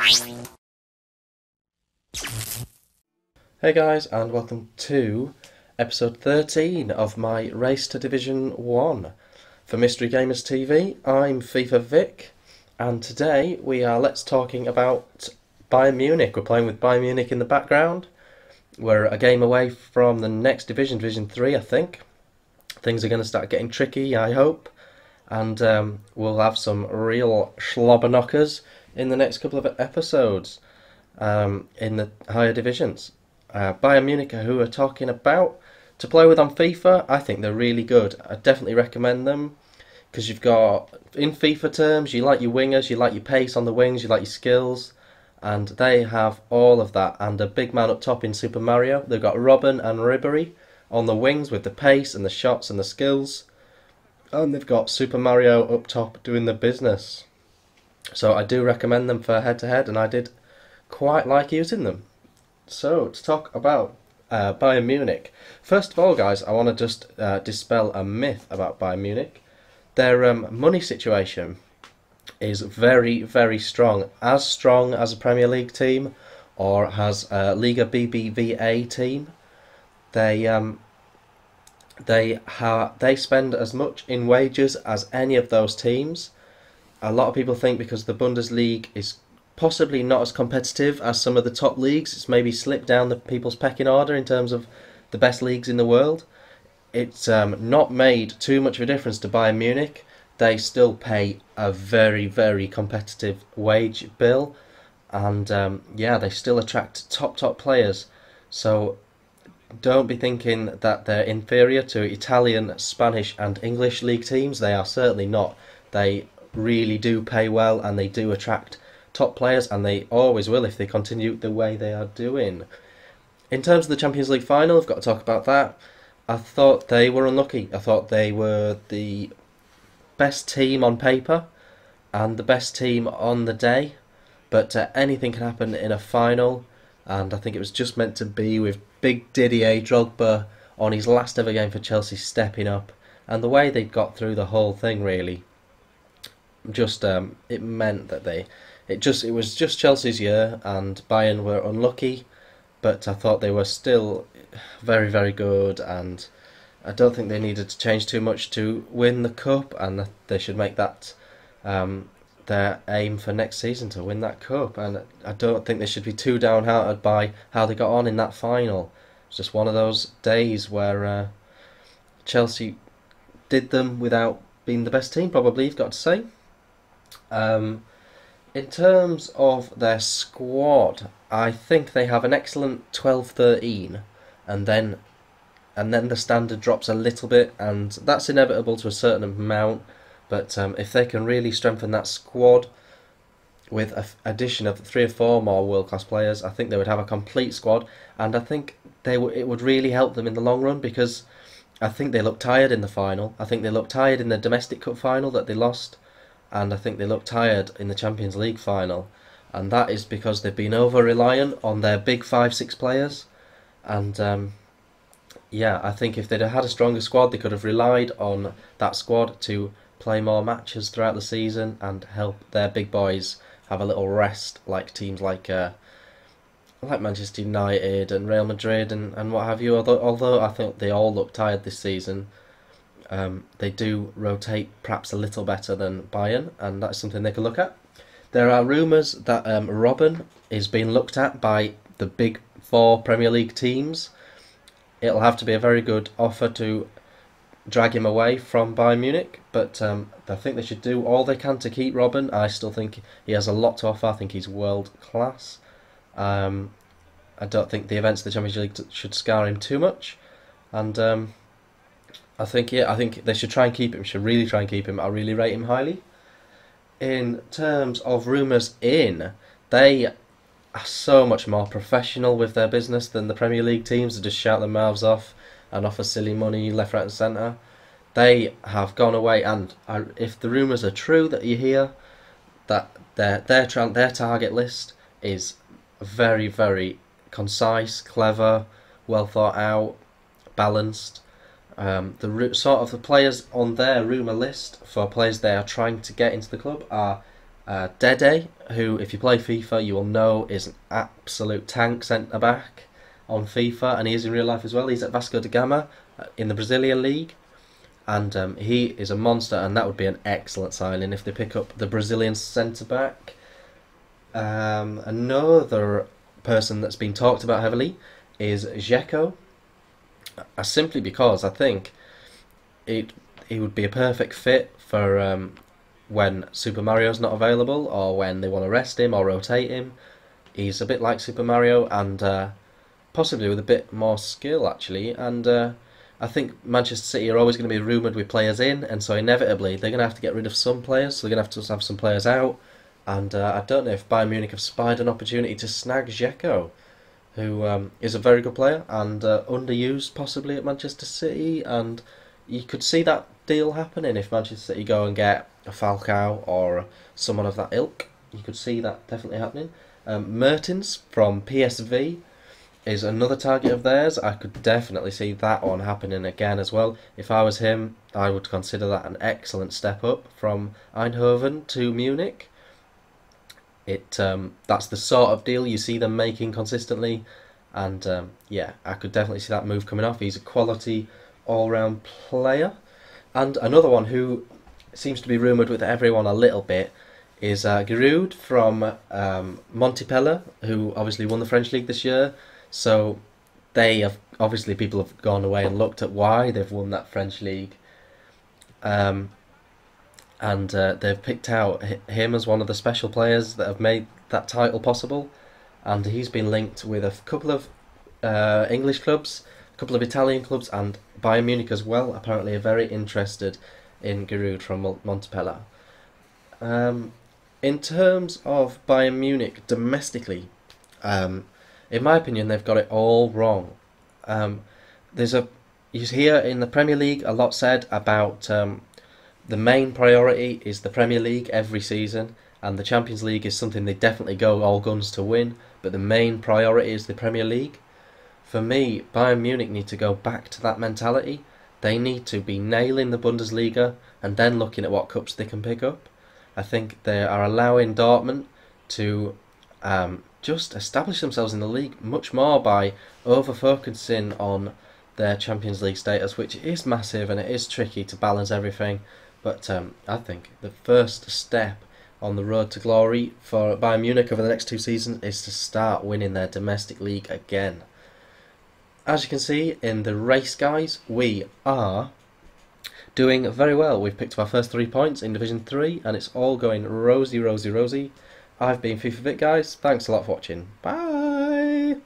Hey guys, and welcome to episode 13 of my Race to Division 1 for MreGamersTV. I'm fifav1ck, and today we are talking about Bayern Munich. We're playing with Bayern Munich in the background. We're a game away from the next division, Division 3, I think. Things are going to start getting tricky, I hope, and we'll have some real slobber knockers in the next couple of episodes in the higher divisions. Bayern Munich, who we're talking about, to play with on FIFA. I think they're really good. I definitely recommend them because you've got, in FIFA terms, you like your wingers, you like your pace on the wings, you like your skills, and they have all of that. And a big man up top in Super Mario. They've got Robbern and Ribery on the wings with the pace and the shots and the skills, and they've got Super Mario up top doing the business. So I do recommend them for head-to-head, and I did quite like using them. So, to talk about Bayern Munich. First of all, guys, I want to just dispel a myth about Bayern Munich. Their money situation is very, very strong. As strong as a Premier League team or as a Liga BBVA team. They spend as much in wages as any of those teams. A lot of people think because the Bundesliga is possibly not as competitive as some of the top leagues, it's maybe slipped down the people's pecking order in terms of the best leagues in the world. It's not made too much of a difference to Bayern Munich. They still pay a very, very competitive wage bill, and yeah, they still attract top players. So don't be thinking that they're inferior to Italian, Spanish and English league teams. They are certainly not. They really do pay well, and they do attract top players, and they always will if they continue the way they are doing. In terms of the Champions League final, I've got to talk about that. I thought they were unlucky. I thought they were the best team on paper and the best team on the day, but anything can happen in a final, and I think it was just meant to be, with big Didier Drogba on his last ever game for Chelsea stepping up, and the way they got through the whole thing really just it meant that it was just Chelsea's year, and Bayern were unlucky, but I thought they were still very, very good, and I don't think they needed to change too much to win the cup, and they should make that their aim for next season, to win that cup. And I don't think they should be too downhearted by how they got on in that final. It's just one of those days where Chelsea did them without being the best team, probably, you've got to say. In terms of their squad, I think they have an excellent 12-13, and then the standard drops a little bit, and that's inevitable to a certain amount. But if they can really strengthen that squad with an addition of 3 or 4 more world-class players, I think they would have a complete squad, and I think it would really help them in the long run, because I think they looked tired in the final. I think they looked tired in the domestic cup final that they lost, and I think they look tired in the Champions League final, and that is because they've been over-reliant on their big 5-6 players. And yeah, I think if they'd have had a stronger squad, they could have relied on that squad to play more matches throughout the season and help their big boys have a little rest, like teams like Manchester United and Real Madrid and what have you. Although I think they all look tired this season, they do rotate perhaps a little better than Bayern, and that's something they can look at. There are rumours that Robbern is being looked at by the big 4 Premier League teams. It'll have to be a very good offer to drag him away from Bayern Munich, but I think they should do all they can to keep Robbern. I still think he has a lot to offer. I think he's world class. I don't think the events of the Champions League should scar him too much, and I think they should try and keep him. Should really try and keep him. I really rate him highly. In terms of rumours they are so much more professional with their business than the Premier League teams that just shout their mouths off and offer silly money left, right and centre. They have gone away, and if the rumours are true that you hear, that their target list is very, very concise, clever, well thought out, balanced. The players on their rumour list for players they are trying to get into the club are Dede, who, if you play FIFA, you will know is an absolute tank centre back on FIFA, and he is in real life as well. He's at Vasco da Gama in the Brazilian league, and he is a monster, and that would be an excellent signing if they pick up the Brazilian centre back. Another person that's been talked about heavily is Dzeko, simply because I think he would be a perfect fit for when Super Mario's not available, or when they want to rest him or rotate him. He's a bit like Super Mario, and possibly with a bit more skill actually, and I think Manchester City are always going to be rumoured with players in, and so inevitably they're going to have to get rid of some players, so they're going to have some players out, and I don't know if Bayern Munich have spied an opportunity to snag Dzeko, who is a very good player and underused possibly at Manchester City, and you could see that deal happening if Manchester City go and get a Falcao or someone of that ilk. You could see that definitely happening. Mertens from PSV is another target of theirs. I could definitely see that one happening again as well. If I was him, I would consider that an excellent step up from Eindhoven to Munich. That's the sort of deal you see them making consistently, and yeah, I could definitely see that move coming off. He's a quality all-round player. And another one who seems to be rumoured with everyone a little bit is Giroud from Montpellier, who obviously won the French league this year. So they have, obviously people have gone away and looked at why they've won that French league, and they've picked out him as one of the special players that have made that title possible. And he's been linked with a couple of English clubs, a couple of Italian clubs, and Bayern Munich as well. Apparently are very interested in Giroud from Montpellier. In terms of Bayern Munich domestically, in my opinion, they've got it all wrong. You hear in the Premier League a lot said about the main priority is the Premier League every season, and the Champions League is something they definitely go all guns to win, but the main priority is the Premier League. For me, Bayern Munich need to go back to that mentality. They need to be nailing the Bundesliga and then looking at what cups they can pick up. I think they are allowing Dortmund to just establish themselves in the league much more by over-focusing on their Champions League status, which is massive and it is tricky to balance everything. But I think the first step on the road to glory for Bayern Munich over the next 2 seasons is to start winning their domestic league again. As you can see in the race, guys, we are doing very well. We've picked up our first 3 points in Division 3, and it's all going rosy, rosy, rosy. I've been fifav1ck, guys. Thanks a lot for watching. Bye!